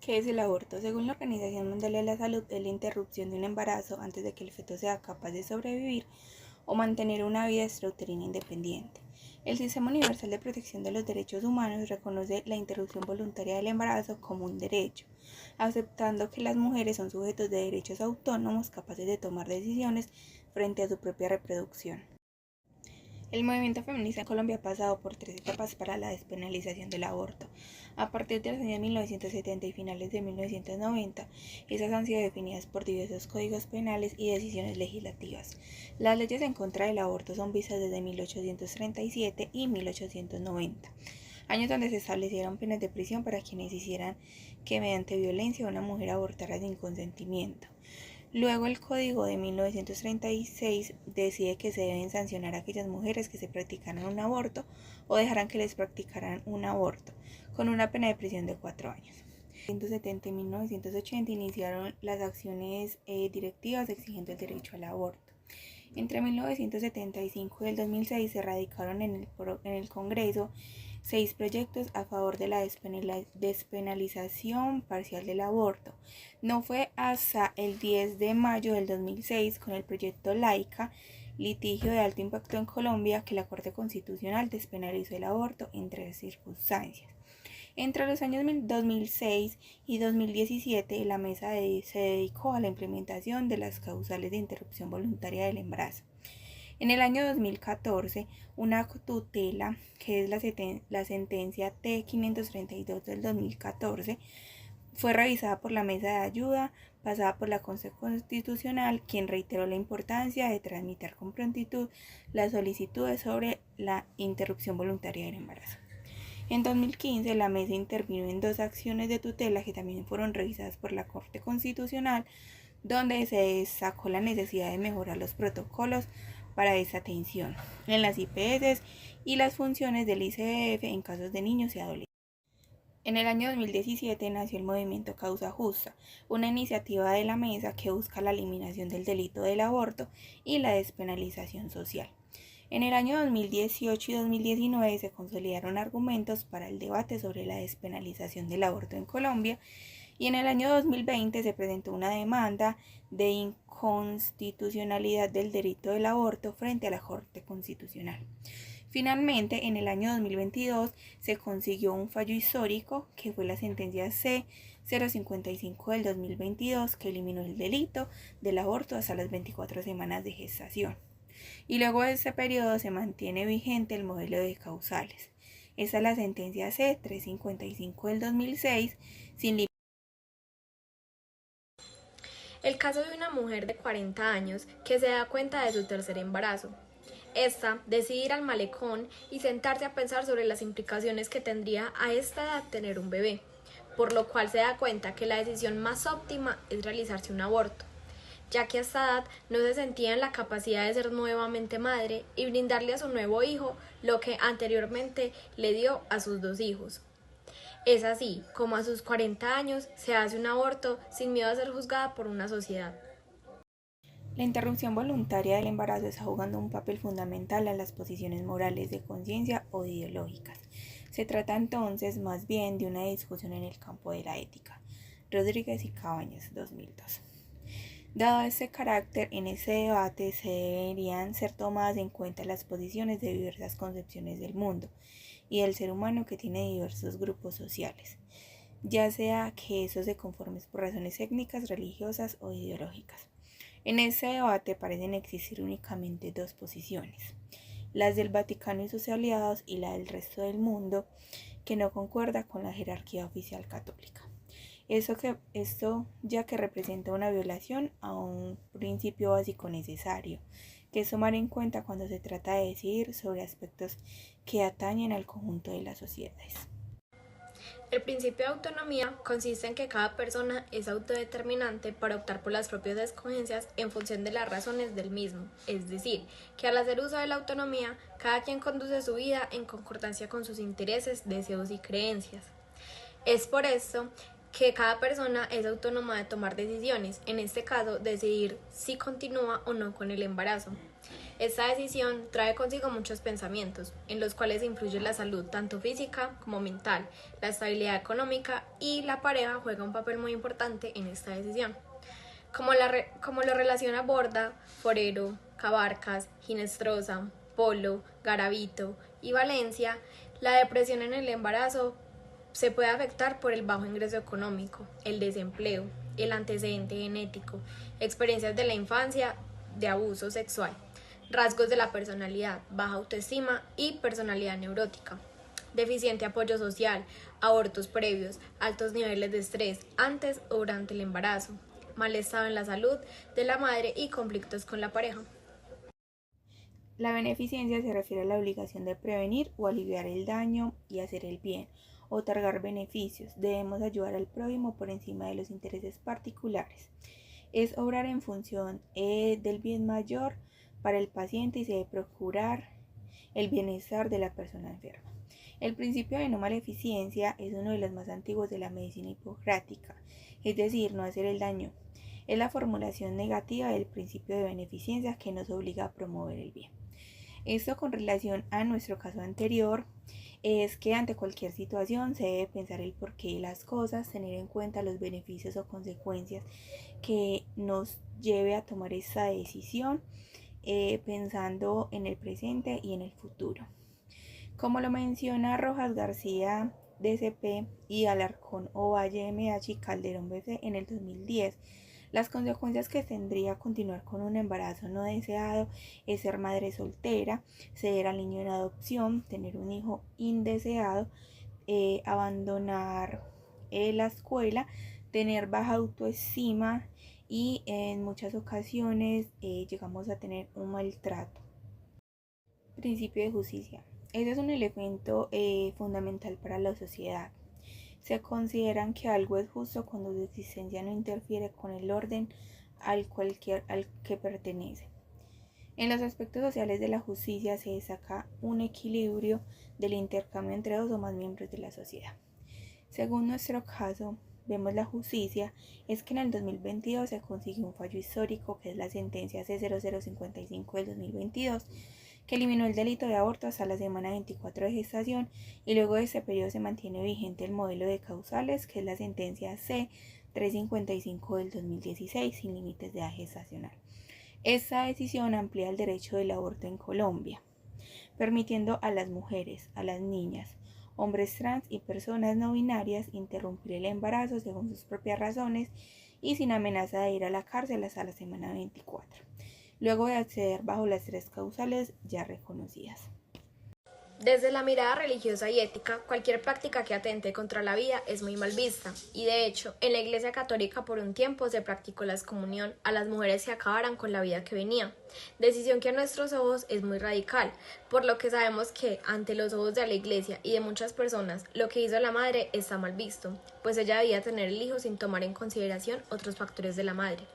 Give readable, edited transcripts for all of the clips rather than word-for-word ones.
¿Qué es el aborto? Según la Organización Mundial de la Salud, es la interrupción de un embarazo antes de que el feto sea capaz de sobrevivir o mantener una vida extrauterina independiente. El Sistema Universal de Protección de los Derechos Humanos reconoce la interrupción voluntaria del embarazo como un derecho, aceptando que las mujeres son sujetos de derechos autónomos capaces de tomar decisiones frente a su propia reproducción. El movimiento feminista en Colombia ha pasado por 3 etapas para la despenalización del aborto. A partir de los años 1970 y finales de 1990, esas han sido definidas por diversos códigos penales y decisiones legislativas. Las leyes en contra del aborto son vistas desde 1837 y 1890, años donde se establecieron penas de prisión para quienes hicieran que mediante violencia una mujer abortara sin consentimiento. Luego el Código de 1936 decide que se deben sancionar a aquellas mujeres que se practicaran un aborto o dejaran que les practicaran un aborto, con una pena de prisión de 4 años. En 1970 y 1980 iniciaron las acciones directivas exigiendo el derecho al aborto. Entre 1975 y el 2006 se radicaron en el Congreso 6 proyectos a favor de la despenalización parcial del aborto. No fue hasta el 10 de mayo del 2006, con el proyecto Laica, litigio de alto impacto en Colombia, que la Corte Constitucional despenalizó el aborto en 3 circunstancias. Entre los años 2006 y 2017, la mesa se dedicó a la implementación de las causales de interrupción voluntaria del embarazo. En el año 2014, una tutela, que es la sentencia T532 del 2014, fue revisada por la mesa de ayuda pasada por la Corte Constitucional, quien reiteró la importancia de tramitar con prontitud las solicitudes sobre la interrupción voluntaria del embarazo. En 2015, la mesa intervino en 2 acciones de tutela que también fueron revisadas por la Corte Constitucional, donde se destacó la necesidad de mejorar los protocolos para esta atención en las IPS y las funciones del ICBF en casos de niños y adolescentes. En el año 2017 nació el movimiento Causa Justa, una iniciativa de la mesa que busca la eliminación del delito del aborto y la despenalización social. En el año 2018 y 2019 se consolidaron argumentos para el debate sobre la despenalización del aborto en Colombia, y en el año 2020 se presentó una demanda de inconstitucionalidad del delito del aborto frente a la Corte Constitucional. Finalmente, en el año 2022 se consiguió un fallo histórico, que fue la sentencia C-055 del 2022, que eliminó el delito del aborto hasta las 24 semanas de gestación. Y luego de este periodo se mantiene vigente el modelo de causales. Esta es la sentencia C-355 del 2006, sin límite. El caso de una mujer de 40 años que se da cuenta de su tercer embarazo. Esta decide ir al malecón y sentarse a pensar sobre las implicaciones que tendría a esta edad tener un bebé, por lo cual se da cuenta que la decisión más óptima es realizarse un aborto, ya que a esta edad no se sentía en la capacidad de ser nuevamente madre y brindarle a su nuevo hijo lo que anteriormente le dio a sus 2 hijos. Es así como a sus 40 años se hace un aborto sin miedo a ser juzgada por una sociedad. La interrupción voluntaria del embarazo está jugando un papel fundamental en las posiciones morales de conciencia o ideológicas. Se trata entonces más bien de una discusión en el campo de la ética. Rodríguez y Cabañas, 2002. Dado este carácter, en ese debate se deberían ser tomadas en cuenta las posiciones de diversas concepciones del mundo y del ser humano, que tiene diversos grupos sociales, ya sea que eso se conforme por razones étnicas, religiosas o ideológicas. En ese debate parecen existir únicamente 2 posiciones, las del Vaticano y sus aliados y la del resto del mundo, que no concuerda con la jerarquía oficial católica. Esto ya que representa una violación a un principio básico necesario, que es tomar en cuenta cuando se trata de decidir sobre aspectos que atañen al conjunto de las sociedades. El principio de autonomía consiste en que cada persona es autodeterminante para optar por las propias escogencias en función de las razones del mismo, es decir, que al hacer uso de la autonomía, cada quien conduce su vida en concordancia con sus intereses, deseos y creencias. Es por esto que cada persona es autónoma de tomar decisiones, en este caso decidir si continúa o no con el embarazo. Esta decisión trae consigo muchos pensamientos, en los cuales influye la salud tanto física como mental, la estabilidad económica, y la pareja juega un papel muy importante en esta decisión. Como lo relaciona Borda, Forero, Cabarcas, Ginestrosa, Polo, Garavito y Valencia, la depresión en el embarazo se puede afectar por el bajo ingreso económico, el desempleo, el antecedente genético, experiencias de la infancia de abuso sexual, rasgos de la personalidad, baja autoestima y personalidad neurótica, deficiente apoyo social, abortos previos, altos niveles de estrés antes o durante el embarazo, mal estado en la salud de la madre y conflictos con la pareja. La beneficencia se refiere a la obligación de prevenir o aliviar el daño y hacer el bien, otorgar beneficios. Debemos ayudar al prójimo por encima de los intereses particulares. Es obrar en función del bien mayor para el paciente y se debe procurar el bienestar de la persona enferma. El principio de no maleficencia es uno de los más antiguos de la medicina hipocrática, es decir, no hacer el daño. Es la formulación negativa del principio de beneficencia que nos obliga a promover el bien. Esto con relación a nuestro caso anterior es que ante cualquier situación se debe pensar el porqué de las cosas, tener en cuenta los beneficios o consecuencias que nos lleve a tomar esta decisión, pensando en el presente y en el futuro. Como lo menciona Rojas García DCP y Alarcón Ovalle MH y Calderón BC en el 2010, las consecuencias que tendría continuar con un embarazo no deseado es ser madre soltera, ceder al niño en adopción, tener un hijo indeseado, abandonar la escuela, tener baja autoestima y en muchas ocasiones llegamos a tener un maltrato. Principio de justicia. Este es un elemento fundamental para la sociedad. Se consideran que algo es justo cuando su existencia no interfiere con el orden al que pertenece. En los aspectos sociales de la justicia se destaca un equilibrio del intercambio entre dos o más miembros de la sociedad. Según nuestro caso, vemos la justicia es que en el 2022 se consiguió un fallo histórico que es la sentencia C0055 del 2022, que eliminó el delito de aborto hasta la semana 24 de gestación, y luego de este periodo se mantiene vigente el modelo de causales, que es la sentencia C355 del 2016, sin límites de edad gestacional. Esta decisión amplía el derecho del aborto en Colombia, permitiendo a las mujeres, a las niñas, hombres trans y personas no binarias interrumpir el embarazo según sus propias razones y sin amenaza de ir a la cárcel hasta la semana 24. Luego de acceder bajo las tres causales ya reconocidas. Desde la mirada religiosa y ética, cualquier práctica que atente contra la vida es muy mal vista, y de hecho, en la Iglesia Católica por un tiempo se practicó la excomunión a las mujeres que acabaran con la vida que venía, decisión que a nuestros ojos es muy radical, por lo que sabemos que, ante los ojos de la Iglesia y de muchas personas, lo que hizo la madre está mal visto, pues ella debía tener el hijo sin tomar en consideración otros factores de la madre.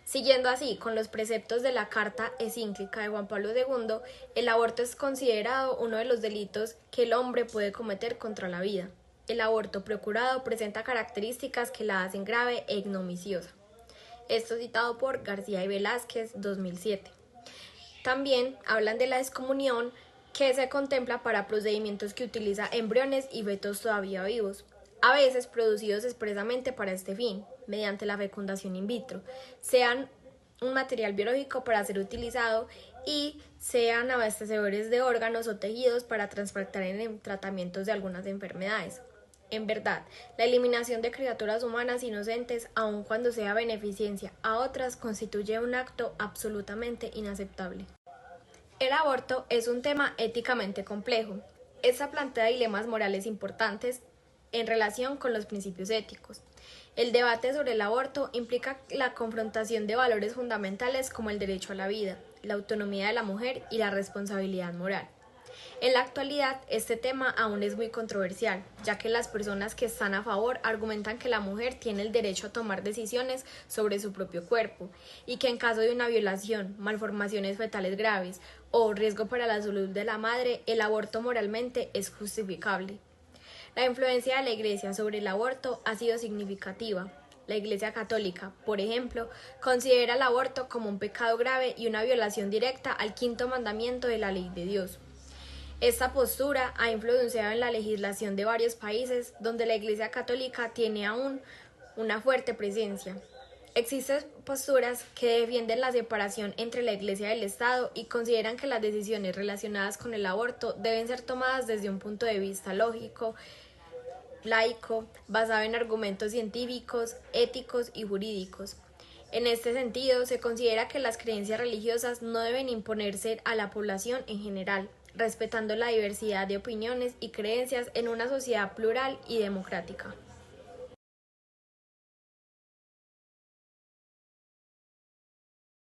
Siguiendo así con los preceptos de la Carta Encíclica de Juan Pablo II, el aborto es considerado uno de los delitos que el hombre puede cometer contra la vida. El aborto procurado presenta características que la hacen grave e ignominiosa. Esto citado por García y Velázquez, 2007. También hablan de la excomunión, que se contempla para procedimientos que utiliza embriones y fetos todavía vivos, a veces producidos expresamente para este fin, mediante la fecundación in vitro, sean un material biológico para ser utilizado y sean abastecedores de órganos o tejidos para trasplantar en tratamientos de algunas enfermedades. En verdad, la eliminación de criaturas humanas inocentes, aun cuando sea beneficencia a otras, constituye un acto absolutamente inaceptable. El aborto es un tema éticamente complejo. Esta plantea dilemas morales importantes en relación con los principios éticos. El debate sobre el aborto implica la confrontación de valores fundamentales como el derecho a la vida, la autonomía de la mujer y la responsabilidad moral. En la actualidad, este tema aún es muy controversial, ya que las personas que están a favor argumentan que la mujer tiene el derecho a tomar decisiones sobre su propio cuerpo y que en caso de una violación, malformaciones fetales graves o riesgo para la salud de la madre, el aborto moralmente es justificable. La influencia de la Iglesia sobre el aborto ha sido significativa. La Iglesia Católica, por ejemplo, considera el aborto como un pecado grave y una violación directa al quinto mandamiento de la ley de Dios. Esta postura ha influenciado en la legislación de varios países donde la Iglesia Católica tiene aún una fuerte presencia. Existen posturas que defienden la separación entre la Iglesia y el Estado y consideran que las decisiones relacionadas con el aborto deben ser tomadas desde un punto de vista lógico, laico, basado en argumentos científicos, éticos y jurídicos. En este sentido, se considera que las creencias religiosas no deben imponerse a la población en general, respetando la diversidad de opiniones y creencias en una sociedad plural y democrática.